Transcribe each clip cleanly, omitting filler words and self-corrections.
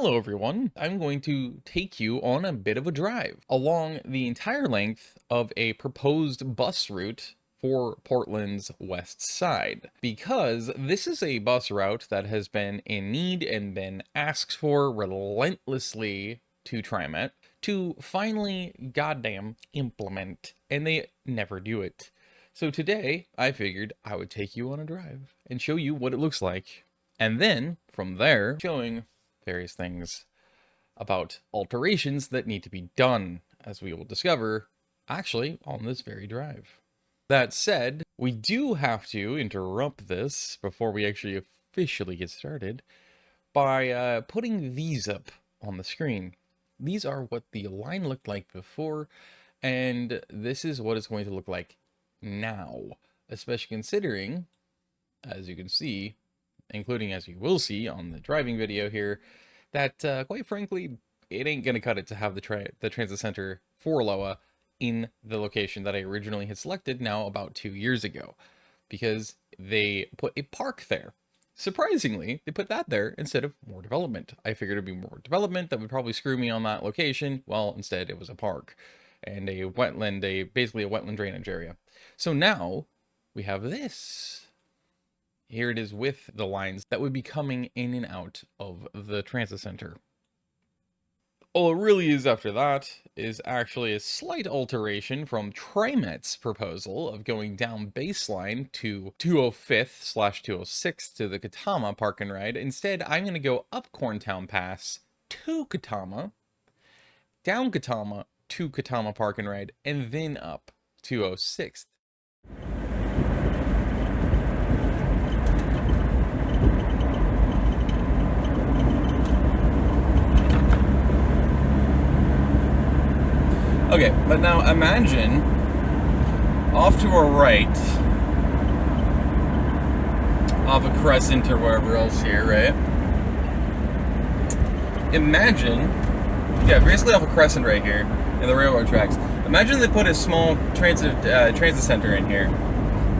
Hello everyone, I'm going to take you on a bit of a drive along the entire length of a proposed bus route for Portland's West Side, because this is a bus route that has been in need and been asked for relentlessly to TriMet to finally goddamn implement, and they never do it. So today I figured I would take you on a drive and show you what it looks like, and then from there showing various things about alterations that need to be done, as we will discover actually on this very drive. That said, we do have to interrupt this before we actually officially get started by putting these up on the screen. These are what the line looked like before, and this is what it's going to look like now, especially considering, as you can see, including as you will see on the driving video here, that quite frankly, it ain't gonna cut it to have the transit center for Aloha in the location that I originally had selected now about 2 years ago, because they put a park there. Surprisingly, they put that there instead of more development. I figured it'd be more development that would probably screw me on that location. Well, instead it was a park and a wetland, basically a wetland drainage area. So now we have this. Here it is with the lines that would be coming in and out of the transit center. All it really is after that is actually a slight alteration from TriMet's proposal of going down baseline to 205th/206 to the Katama Park and Ride. Instead, I'm going to go up Corntown Pass to Katama, down Katama to Katama Park and Ride, and then up 206th. Okay, but now imagine off to our right, off a crescent or wherever else here, right? Imagine, yeah, basically off a crescent right here in the railroad tracks. Imagine they put a small transit center in here.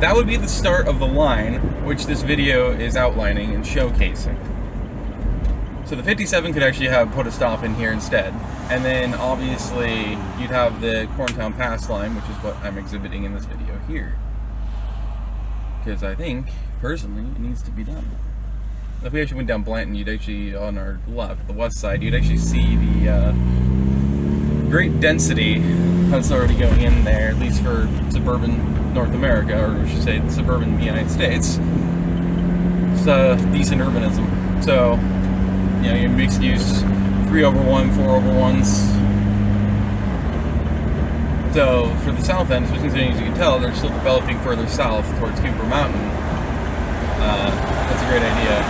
That would be the start of the line, which this video is outlining and showcasing. So the 57 could actually have put a stop in here instead. And then obviously you'd have the Corntown Pass line, which is what I'm exhibiting in this video here. Because I think, personally, it needs to be done. If we actually went down Blanton, you'd actually, on our left, the west side, you'd actually see the great density that's already going in there, at least for suburban North America, or I should say suburban United States. It's decent urbanism. So, you know, your mixed use 3/1, 4/1s. So for the south end, especially as you can tell, they're still developing further south towards Cooper Mountain. That's a great idea.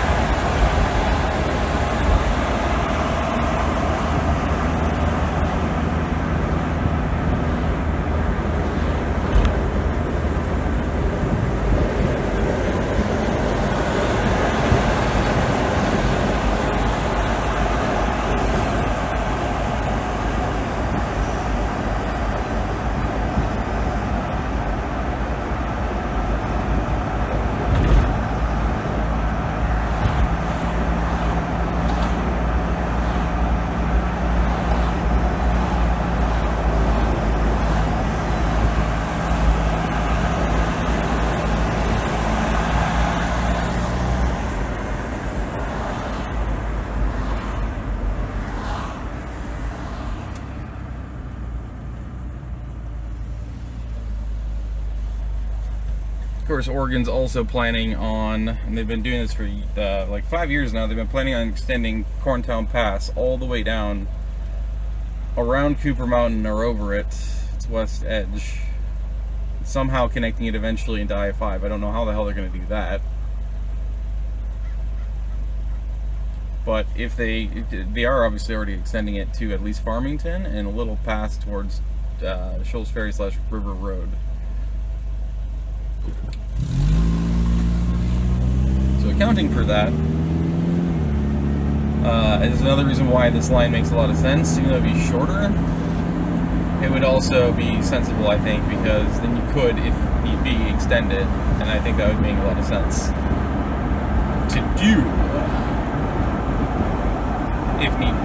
Of course, Oregon's also planning on, and they've been doing this for like 5 years now, they've been planning on extending Corntown Pass all the way down around Cooper Mountain or over it, its west edge, somehow connecting it eventually into I-5. I don't know how the hell they're going to do that. But if they are obviously already extending it to at least Farmington and a little past towards Shoals Ferry/River Road. So accounting for that is another reason why this line makes a lot of sense. Even though it'd be shorter, it would also be sensible, I think, because then you could, if need be, extend it, and I think that would make a lot of sense to do. If if need be.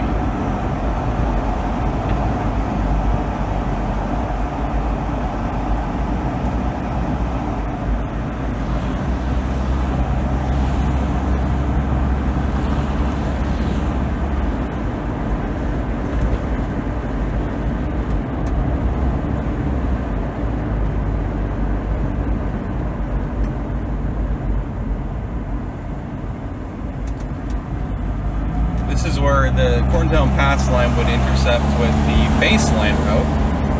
This is where the Corntown Pass line would intercept with the baseline route,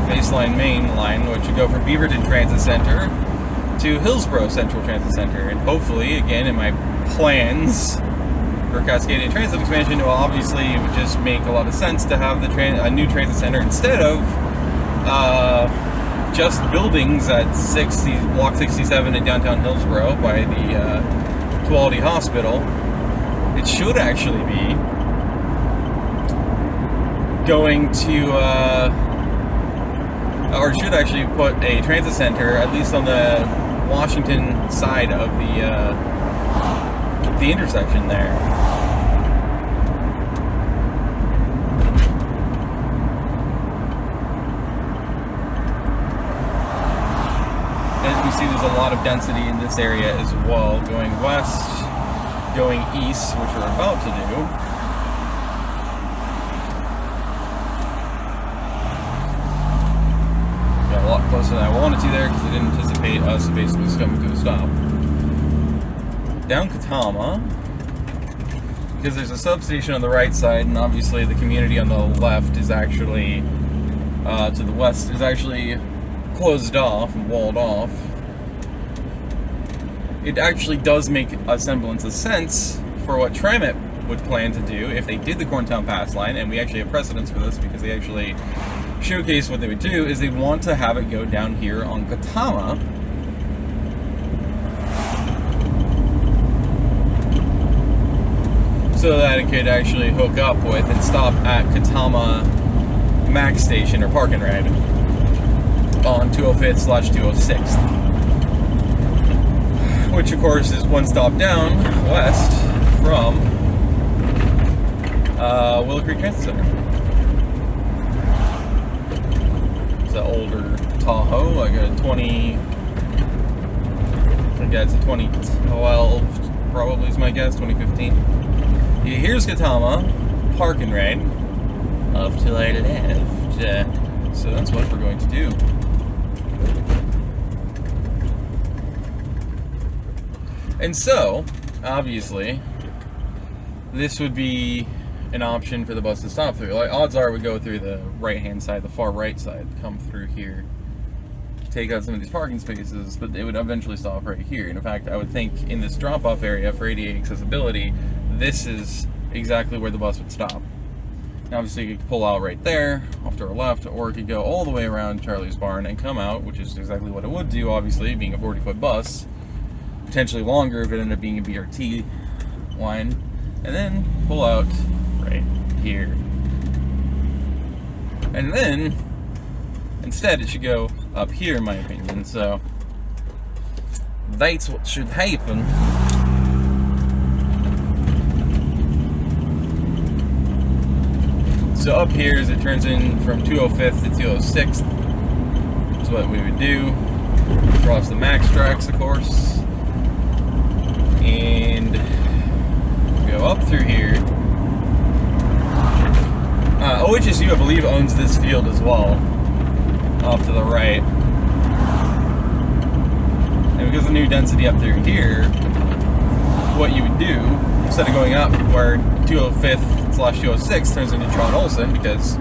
baseline main line, which would go from Beaverton Transit Center to Hillsboro Central Transit Center. And hopefully, again, in my plans for Cascadia Transit Expansion, well, obviously it would just make a lot of sense to have a new transit center instead of just buildings at Block 67 in downtown Hillsboro by the Tuolumne Hospital. It should actually be going to, or should actually put a transit center, at least on the Washington side of the intersection there. As you can see, there's a lot of density in this area as well, going west, going east, which we're about to do. Got a lot closer than I wanted to there because I didn't anticipate us basically coming to a stop. Down Katama, because there's a substation on the right side, and obviously the community on the left is actually, to the west, is actually closed off and walled off. It actually does make a semblance of sense for what TriMet would plan to do if they did the Corntown Pass line, and we actually have precedence for this because they actually showcase what they would do is they want to have it go down here on Katama. So that it could actually hook up with and stop at Katama Max Station or Park and Ride on 205th/206th. Which of course is one stop down west from Willow Creek Transit Center. It's an older Tahoe, like a 2012 probably is my guess, 2015. Yeah, here's Katama, Park and Ride, off to our left. So that's what we're going to do. And so, obviously, this would be an option for the bus to stop through. Like, odds are it would go through the right-hand side, the far right side, come through here, take out some of these parking spaces, but it would eventually stop right here. And in fact, I would think in this drop-off area for ADA accessibility, this is exactly where the bus would stop. Now, obviously, you could pull out right there, off to our left, or it could go all the way around Charlie's Barn and come out, which is exactly what it would do, obviously, being a 40-foot bus. Potentially longer if it ended up being a BRT line, and then pull out right here. And then, instead, it should go up here, in my opinion. So, that's what should happen. So up here, as it turns in from 205th to 206th, is what we would do. Cross the Max tracks, of course. And go up through here. OHSU, I believe, owns this field as well, off to the right. And because of the new density up through here, what you would do, instead of going up where 205th/206 turns into John Olson, because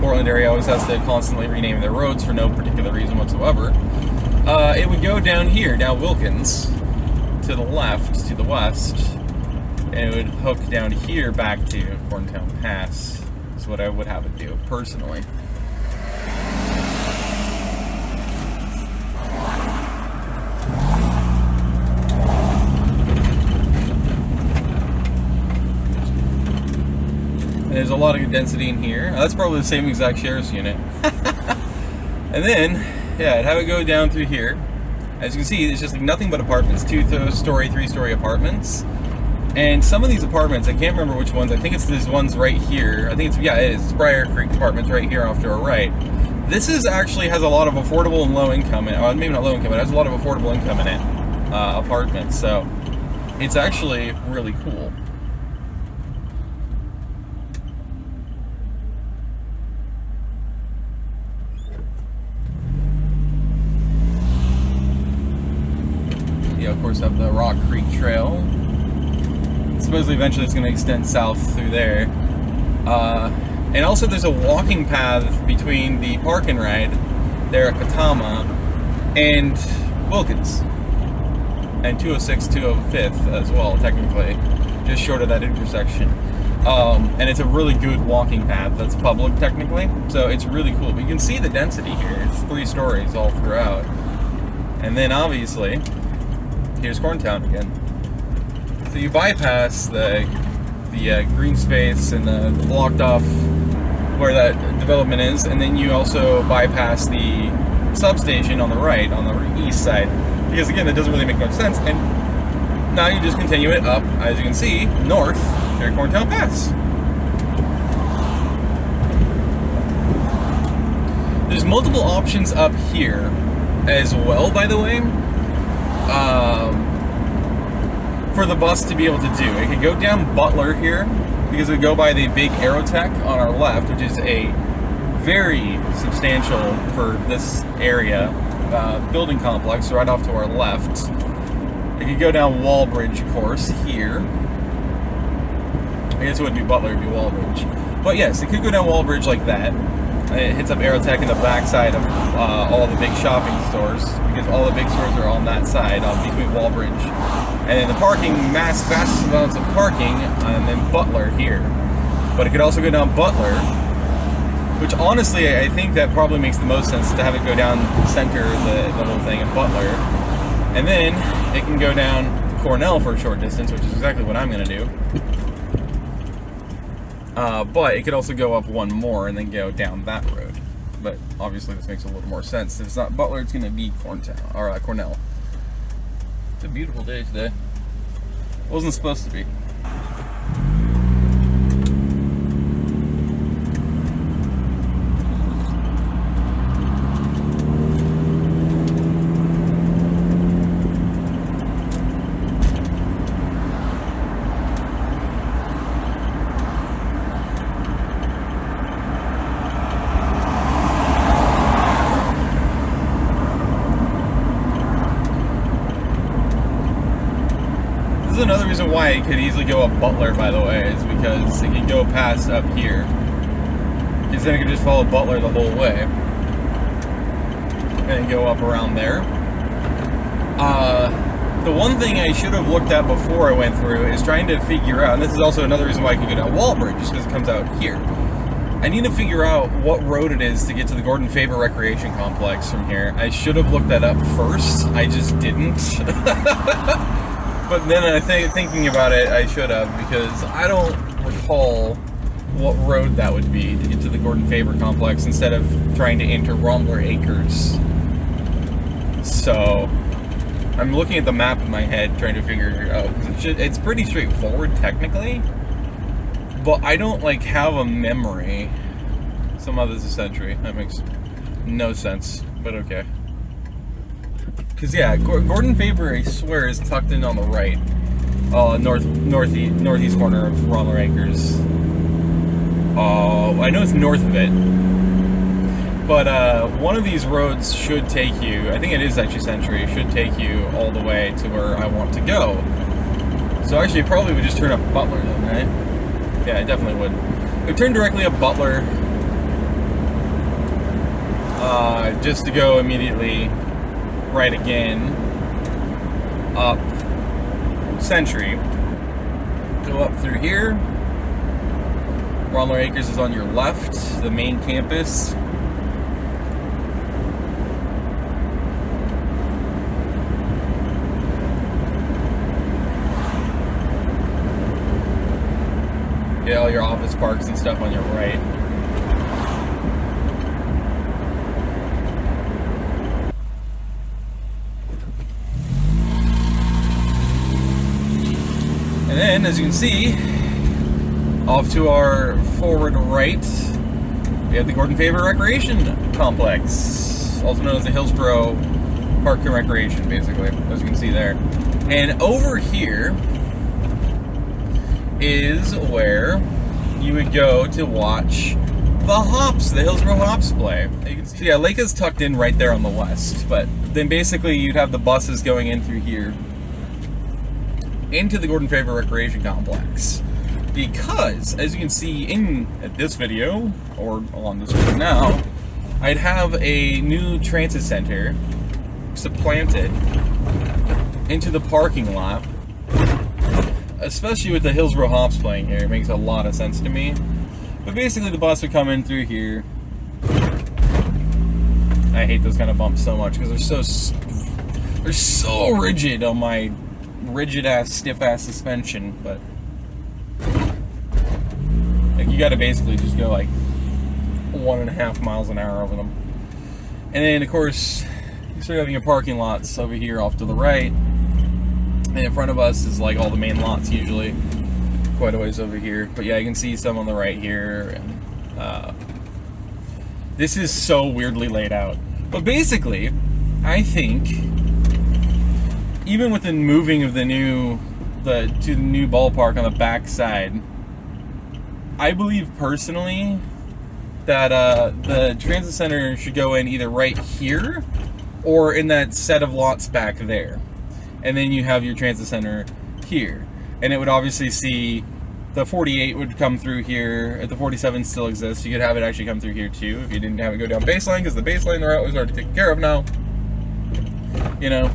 Portland area always has to constantly rename their roads for no particular reason whatsoever, it would go down here, down Wilkins, to the left, to the west, and it would hook down here back to Corntown Pass, is what I would have it do, personally. And there's a lot of good density in here. That's probably the same exact sheriff's unit. And then, yeah, I'd have it go down through here. As you can see, it's just like nothing but apartments, 2-story, 3-story apartments. And some of these apartments, I can't remember which ones. I think it's these ones right here. I think it's, yeah, it is Briar Creek Apartments right here off to our right. This is actually has a lot of affordable and low income, maybe not low income, but it has a lot of affordable income in it, apartments. So it's actually really cool. Yeah, of course, have the Rock Creek Trail. Supposedly eventually it's going to extend south through there. And also there's a walking path between the park and ride there at Katama and Wilkins. And 206, 205th as well, technically. Just short of that intersection. And it's a really good walking path that's public, technically. So it's really cool. But you can see the density here. It's 3 stories all throughout. And then obviously, here's Corntown again. So you bypass the green space and the blocked off where that development is, and then you also bypass the substation on the right, on the east side, because again, it doesn't really make much sense. And now you just continue it up, as you can see, north to Corntown Pass. There's multiple options up here as well, by the way. For the bus to be able to do. It could go down Butler here, because it would go by the big Aerotech on our left, which is a very substantial, for this area, building complex right off to our left. It could go down Walbridge, of course, here. I guess it wouldn't be Butler, it would be Walbridge. But yes, it could go down Walbridge like that. It hits up Aerotech in the backside of all the big shopping stores, because all the big stores are on that side, between Walbridge. And then the parking, vast amounts of parking, and then Butler here. But it could also go down Butler, which honestly, I think that probably makes the most sense to have it go down center, the whole thing in Butler. And then it can go down Cornell for a short distance, which is exactly what I'm going to do. But it could also go up one more and then go down that road. But obviously this makes a little more sense. If it's not Butler, it's going to be Cornell. It's a beautiful day today. Wasn't supposed to be. Another reason why it could easily go up Butler, by the way, is because it can go past up here. Because then it could just follow Butler the whole way. And go up around there. The one thing I should have looked at before I went through is trying to figure out, and this is also another reason why I could go down Walbridge, just because it comes out here. I need to figure out what road it is to get to the Gordon Favor Recreation Complex from here. I should have looked that up first. I just didn't. But then thinking about it, I should have, because I don't recall what road that would be to get to the Gordon Favor Complex instead of trying to enter Rombler Acres. So I'm looking at the map in my head trying to figure it out. It's pretty straightforward technically, but I don't have a memory. Some others a century. That makes no sense, but okay. Because yeah, Gordon Favor, I swear, is tucked in on the right, northeast corner of Rombler Acres. I know it's north of it, but one of these roads should take you. I think it is actually Century. Should take you all the way to where I want to go. So actually, it probably would just turn up Butler then, right? Yeah, it definitely would. It would turn directly up Butler, just to go immediately right again up Century, go up through here. Rombler Acres is on your left, the main campus. Get all your office parks and stuff on your right. And then then, as you can see, off to our forward right, we have the Gordon Favor Recreation Complex, also known as the Hillsboro Park and Recreation, basically, as you can see there. And over here is where you would go to watch the hops, the Hillsboro hops play. You can see, so yeah, Lake is tucked in right there on the west, but then basically you'd have the buses going in through here into the Gordon Favor Recreation Complex. Because, as you can see in this video, or on the screen now, I'd have a new transit center supplanted into the parking lot. Especially with the Hillsboro hops playing here, it makes a lot of sense to me. But basically the bus would come in through here. I hate those kind of bumps so much because they're so rigid on my rigid ass, stiff ass suspension, but like you gotta basically just go like 1.5 miles an hour over them. And then of course you start having your parking lots over here off to the right. And in front of us is like all the main lots usually. Quite a ways over here. But yeah, you can see some on the right here. And this is so weirdly laid out. But basically, I think even with the moving of the new to the new ballpark on the back side, I believe personally that the transit center should go in either right here or in that set of lots back there. And then you have your transit center here. And it would obviously see the 48 would come through here. If the 47 still exists, you could have it actually come through here too if you didn't have it go down baseline, because the baseline route was already taken care of now. You know.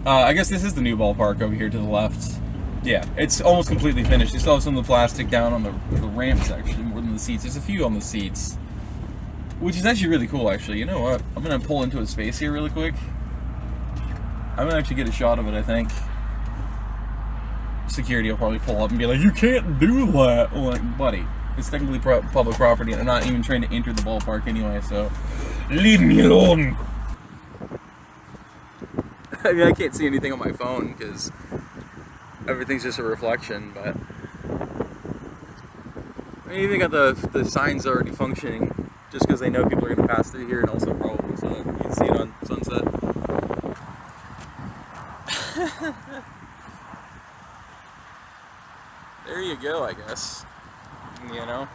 I guess this is the new ballpark over here to the left. Yeah, it's almost completely finished. You still have some of the plastic down on the ramp section more than the seats. There's a few on the seats, which is actually really cool, actually. You know what? I'm going to pull into a space here really quick. I'm gonna actually get a shot of it, I think. Security will probably pull up and be like, you can't do that! I'm like, buddy, it's technically public property and I'm not even trying to enter the ballpark anyway, so leave me alone! I mean, I can't see anything on my phone because everything's just a reflection, but I mean, even got the signs already functioning just because they know people are going to pass through here, and also probably so that you can see it on Sunset. There you go, I guess. You know?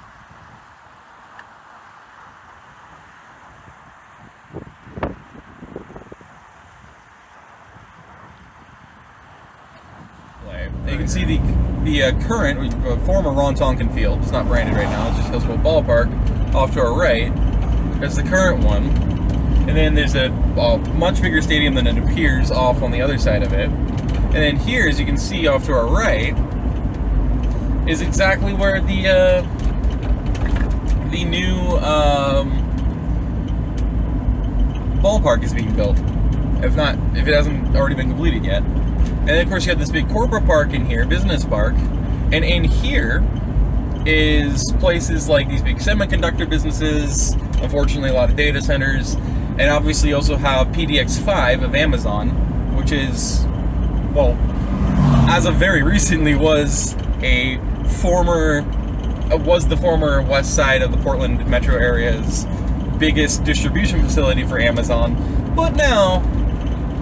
You can see the current, former Ron Tonkin Field. It's not branded right now, it's just Hillsboro Ballpark. Off to our right is the current one. And then there's a much bigger stadium than it appears off on the other side of it. And then here, as you can see off to our right, is exactly where the new ballpark is being built. If it hasn't already been completed yet. And then of course you have this big corporate park in here, business park. And in here is places like these big semiconductor businesses, unfortunately a lot of data centers, and obviously you also have PDX5 of Amazon, which is, well, as of very recently was the former Westside of the Portland metro area's biggest distribution facility for Amazon, but now,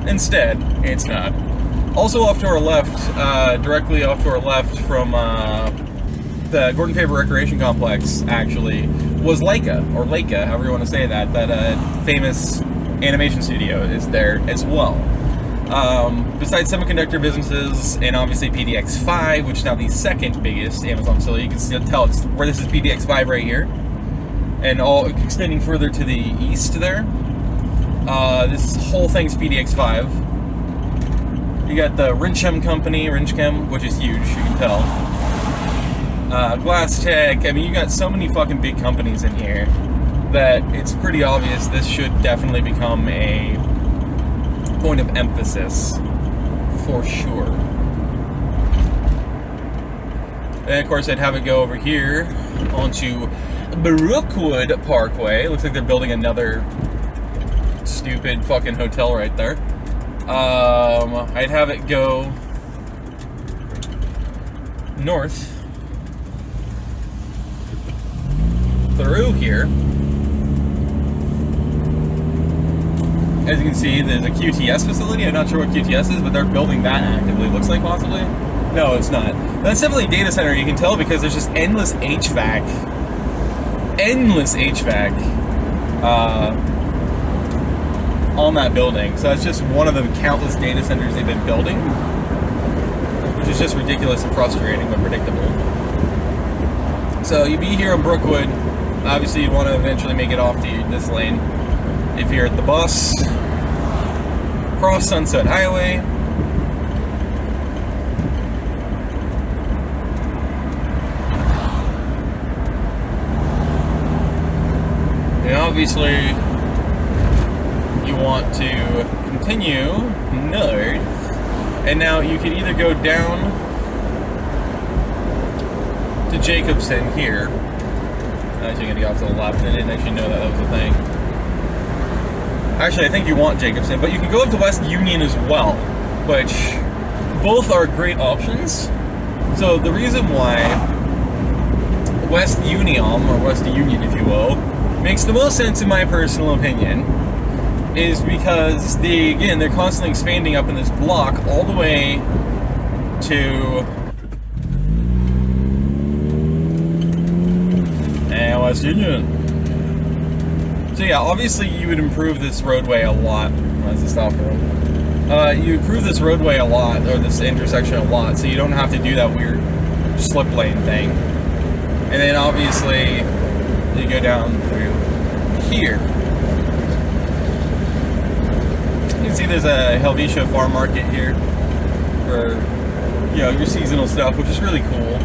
instead, it's not. Also off to our left, directly off to our left from the Gordon Favor Recreation Complex, actually, was Leica, or Leica, however you want to say that. That famous animation studio is there as well. Besides semiconductor businesses, and obviously PDX5, which is now the second biggest Amazon facility. You can still tell it's where this is PDX5 right here. And all extending further to the east there. This whole thing's PDX5. You got the Rinchem company, Rinchchem, which is huge, you can tell. Glass Tech, I mean, you got so many fucking big companies in here that it's pretty obvious this should definitely become a point of emphasis, for sure. And of course, I'd have it go over here onto Brookwood Parkway. Looks like they're building another stupid fucking hotel right there. I'd have it go north through here. As you can see, there's a QTS facility. I'm not sure what QTS is, but they're building that actively. Looks like possibly. No, it's not. That's definitely a data center. You can tell because there's just endless HVAC. Endless HVAC on that building. So that's just one of the countless data centers they've been building, which is just ridiculous and frustrating, but predictable. So you'd be here in Brookwood. Obviously, you'd want to eventually make it off to this lane. If you're at the bus, cross Sunset Highway. And obviously, you want to continue north. And now you can either go down to Jacobson here. Actually, I'm going to go off to the left. I didn't actually know that was a thing. Actually, I think you want Jacobson, but you can go up to West Union as well, which both are great options. So the reason why West Union, or West Union if you will, makes the most sense in my personal opinion is because they're constantly expanding up in this block all the way to West Union. So yeah, obviously you would improve this roadway a lot. That's a stop road. You improve this roadway a lot, or this intersection a lot, so you don't have to do that weird slip lane thing. And then obviously you go down through here. You can see there's a Helvetia farm market here for, you know, your seasonal stuff, which is really cool.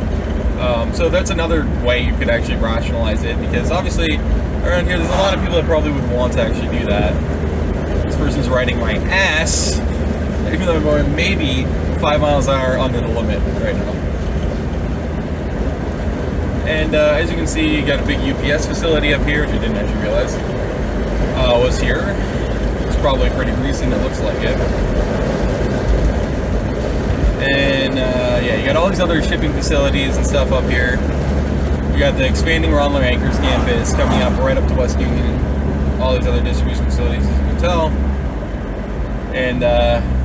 So that's another way you could actually rationalize it, because obviously around here there's a lot of people that probably would want to actually do that. This person's riding my ass, even though I'm going maybe 5 miles an hour under the limit right now. And as you can see, you got a big UPS facility up here, which I didn't actually realize was here. It's probably pretty recent, it looks like it. And yeah, you got all these other shipping facilities and stuff up here. You got the expanding Ronler Anchors campus coming up right up to West Union. All these other distribution facilities, as you can tell. And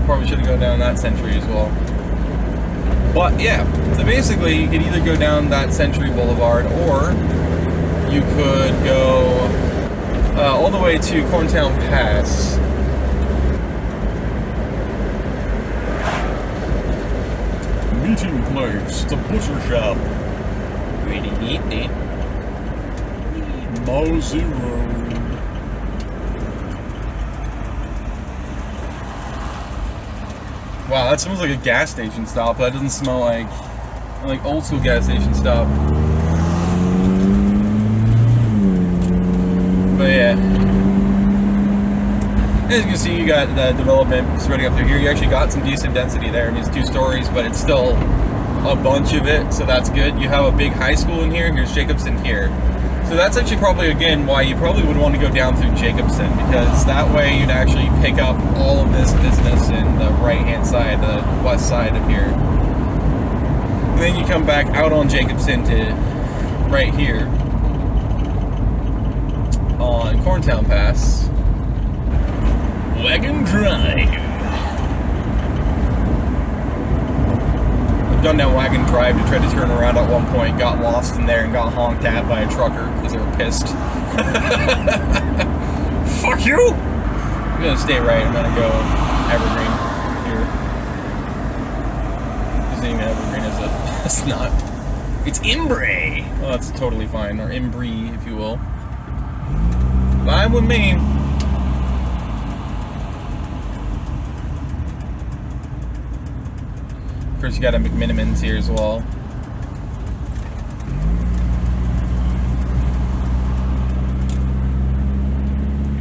probably should have gone down that Century as well. But yeah, so basically you could either go down that Century Boulevard, or you could go all the way to Corntown Pass. Meeting place, the butcher shop. Pretty neat, neat. Mosey Road. Wow, that smells like a gas station stop. That doesn't smell like old school gas station stop. But yeah, as you can see, you got the development spreading up through here. You actually got some decent density there. I mean, it's 2 stories, but it's still a bunch of it, so that's good. You have a big high school in here. Here's Jacobson here. So that's actually probably, again, why you probably would want to go down through Jacobson, because that way you'd actually pick up all of this business in the right-hand side, the west side of here. And then you come back out on Jacobson to right here on Corntown Pass. Wagon Drive. I've done that Wagon Drive to try to turn around at one point, got lost in there and got honked at by a trucker because they were pissed. Fuck you! I'm gonna stay right, I'm gonna go Evergreen here. Isn't even Evergreen, is it? It's not. It's Imbre! Well, that's totally fine, or Imbre, if you will. Fine with me. Of course, you got a McMinimans here as well.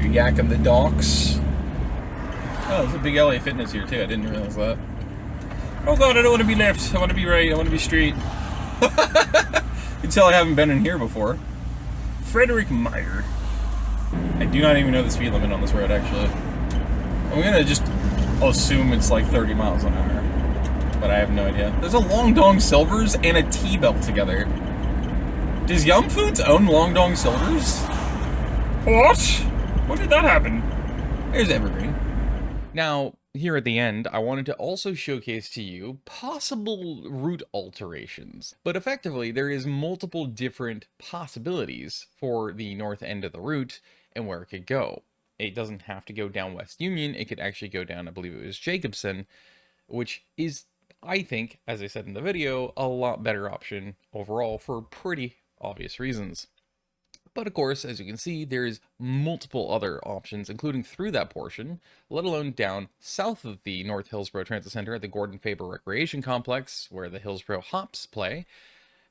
You're yakking the docks. Oh, there's a big LA Fitness here too. I didn't realize that. Oh god, I don't want to be left. I want to be right. I want to be straight. You can tell I haven't been in here before. Frederick Meyer. I do not even know the speed limit on this road, actually. I'm gonna just assume it's like 30 miles an hour. but I have no idea. There's a Long Dong Silvers and a T-Belt together. Does Yum Foods own Long Dong Silvers? What? When did that happen? There's Evergreen. Now, here at the end, I wanted to also showcase to you possible route alterations. But effectively, there is multiple different possibilities for the north end of the route and where it could go. It doesn't have to go down West Union. It could actually go down, I believe it was Jacobson, which is, I think, as I said in the video, a lot better option overall for pretty obvious reasons. But of course, as you can see, there's multiple other options, including through that portion, let alone down south of the North Hillsboro Transit Center at the Gordon Faber Recreation Complex, where the Hillsboro Hops play.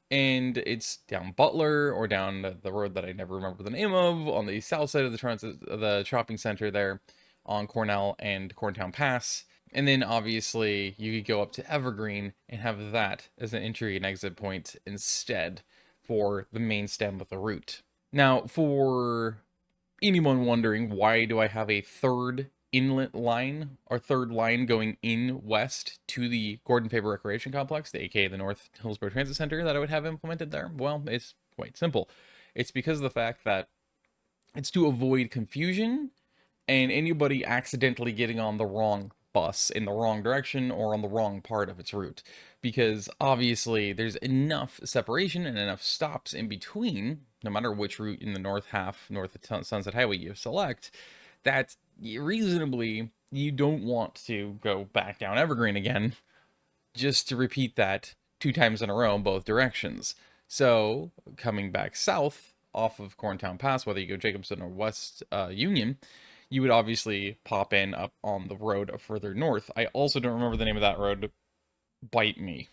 And it's down Butler, or down the road that I never remember the name of, on the south side of the shopping center there, on Cornell and Corntown Pass. And then obviously you could go up to Evergreen and have that as an entry and exit point instead for the main stem of the route. Now, for anyone wondering, why do I have a third inlet line, or third line going in west to the Gordon Faber Recreation Complex, aka the North Hillsboro Transit Center, that I would have implemented there? Well, it's quite simple. It's because of the fact that it's to avoid confusion and anybody accidentally getting on the wrong bus in the wrong direction or on the wrong part of its route, because obviously there's enough separation and enough stops in between, no matter which route in the north half, north of Sunset Highway you select, that reasonably you don't want to go back down Evergreen again just to repeat that 2 times in a row in both directions. So coming back south off of Corntown Pass, whether you go Jacobson or West Union, you would obviously pop in up on the road further north. I also don't remember the name of that road. Bite me.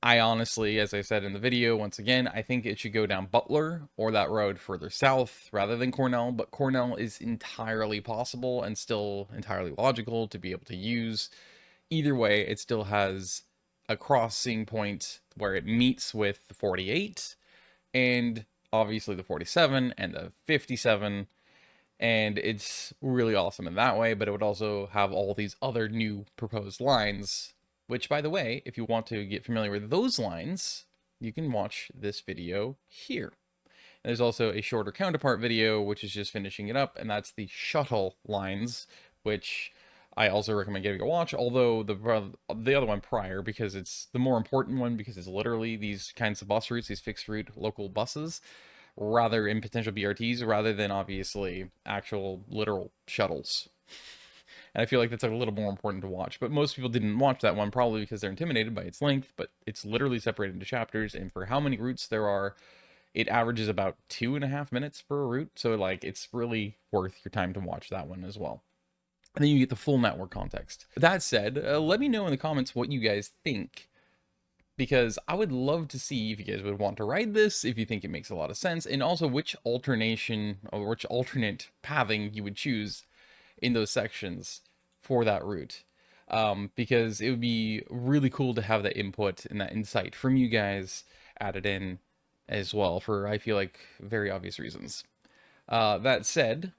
I honestly, as I said in the video, once again, I think it should go down Butler or that road further south rather than Cornell, but Cornell is entirely possible and still entirely logical to be able to use. Either way, it still has a crossing point where it meets with the 48 and obviously the 47 and the 57. And it's really awesome in that way, but it would also have all these other new proposed lines, which, by the way, if you want to get familiar with those lines, you can watch this video here. And there's also a shorter counterpart video, which is just finishing it up, and that's the shuttle lines, which I also recommend giving a watch, although the other one prior, because it's the more important one, because it's literally these kinds of bus routes, these fixed route local buses, rather in potential BRTs, rather than obviously actual literal shuttles. And I feel like that's a little more important to watch, but most people didn't watch that one, probably because they're intimidated by its length, but it's literally separated into chapters, and for how many routes there are, it averages about 2.5 minutes per route, so like it's really worth your time to watch that one as well. And then you get the full network context. That said, let me know in the comments what you guys think, because I would love to see if you guys would want to ride this, if you think it makes a lot of sense, and also which alternation or which alternate pathing you would choose in those sections for that route. Because it would be really cool to have that input and that insight from you guys added in as well for, I feel like, very obvious reasons. That said,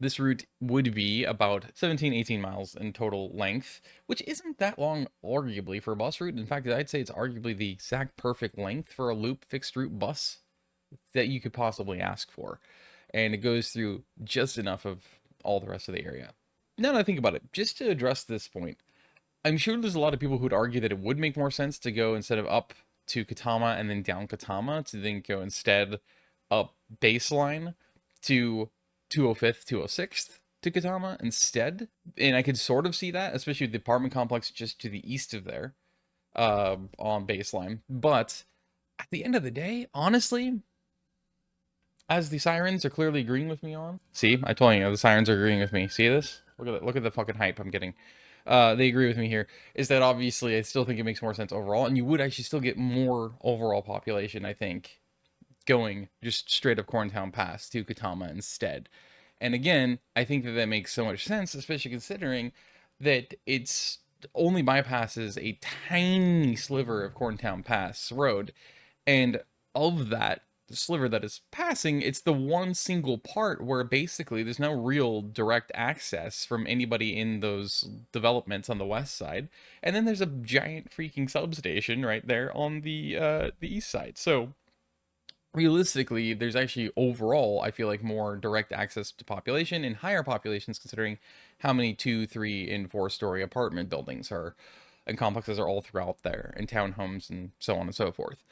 this route would be about 17-18 miles in total length, which isn't that long, arguably, for a bus route. In fact, I'd say it's arguably the exact perfect length for a loop fixed route bus that you could possibly ask for. And it goes through just enough of all the rest of the area. Now that I think about it, just to address this point, I'm sure there's a lot of people who would argue that it would make more sense to go, instead of up to Katama and then down Katama, to then go instead up baseline to 205th, 206th to Katama instead. And I could sort of see that, especially with the apartment complex just to the east of there, on baseline. But at the end of the day, honestly, as the sirens are clearly agreeing with me on, see, I told you, the sirens are agreeing with me. See this? Look at the fucking hype I'm getting. They agree with me here, is that obviously I still think it makes more sense overall, and you would actually still get more overall population, I think, going just straight up Corntown Pass to Katama instead. And again, I think that makes so much sense, especially considering that it's only bypasses a tiny sliver of Corntown Pass Road, and of that, sliver that is passing, it's the one single part where basically there's no real direct access from anybody in those developments on the west side. And then there's a giant freaking substation right there on the east side. So realistically, there's actually overall, I feel like, more direct access to population and higher populations considering how many 2, 3, and 4-story apartment buildings are and complexes are all throughout there, and townhomes and so on and so forth.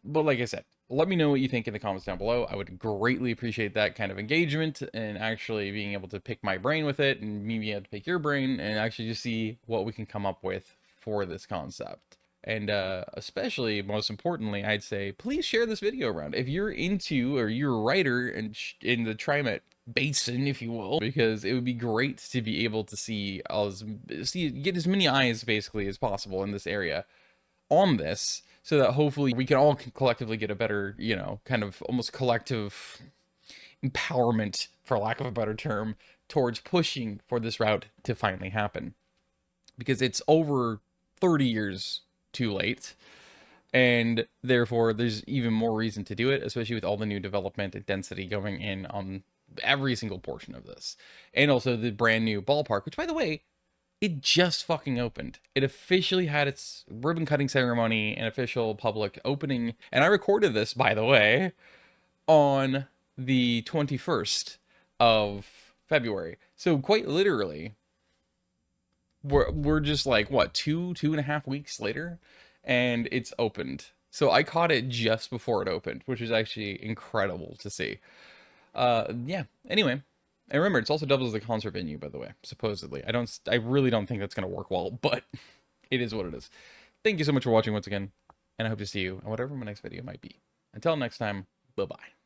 But like I said, let me know what you think in the comments down below. I would greatly appreciate that kind of engagement and actually being able to pick my brain with it and me being able to pick your brain and actually just see what we can come up with for this concept. And especially, most importantly, I'd say, please share this video around. If you're into, or you're a writer in the TriMet basin, if you will, because it would be great to be able to get as many eyes basically as possible in this area on this, so that hopefully we can all collectively get a better, kind of almost collective empowerment, for lack of a better term, towards pushing for this route to finally happen. Because it's over 30 years too late, and therefore there's even more reason to do it, especially with all the new development and density going in on every single portion of this. And also the brand new ballpark, which, by the way, it just fucking opened. It officially had its ribbon cutting ceremony and official public opening. And I recorded this, by the way, on the 21st of February. So quite literally, we're just like, what, 2.5 weeks later, and it's opened. So I caught it just before it opened, which is actually incredible to see. Yeah, anyway. And remember, it's also doubles as a concert venue, by the way, supposedly. I really don't think that's going to work well, but it is what it is. Thank you so much for watching once again, and I hope to see you in whatever my next video might be. Until next time, bye-bye.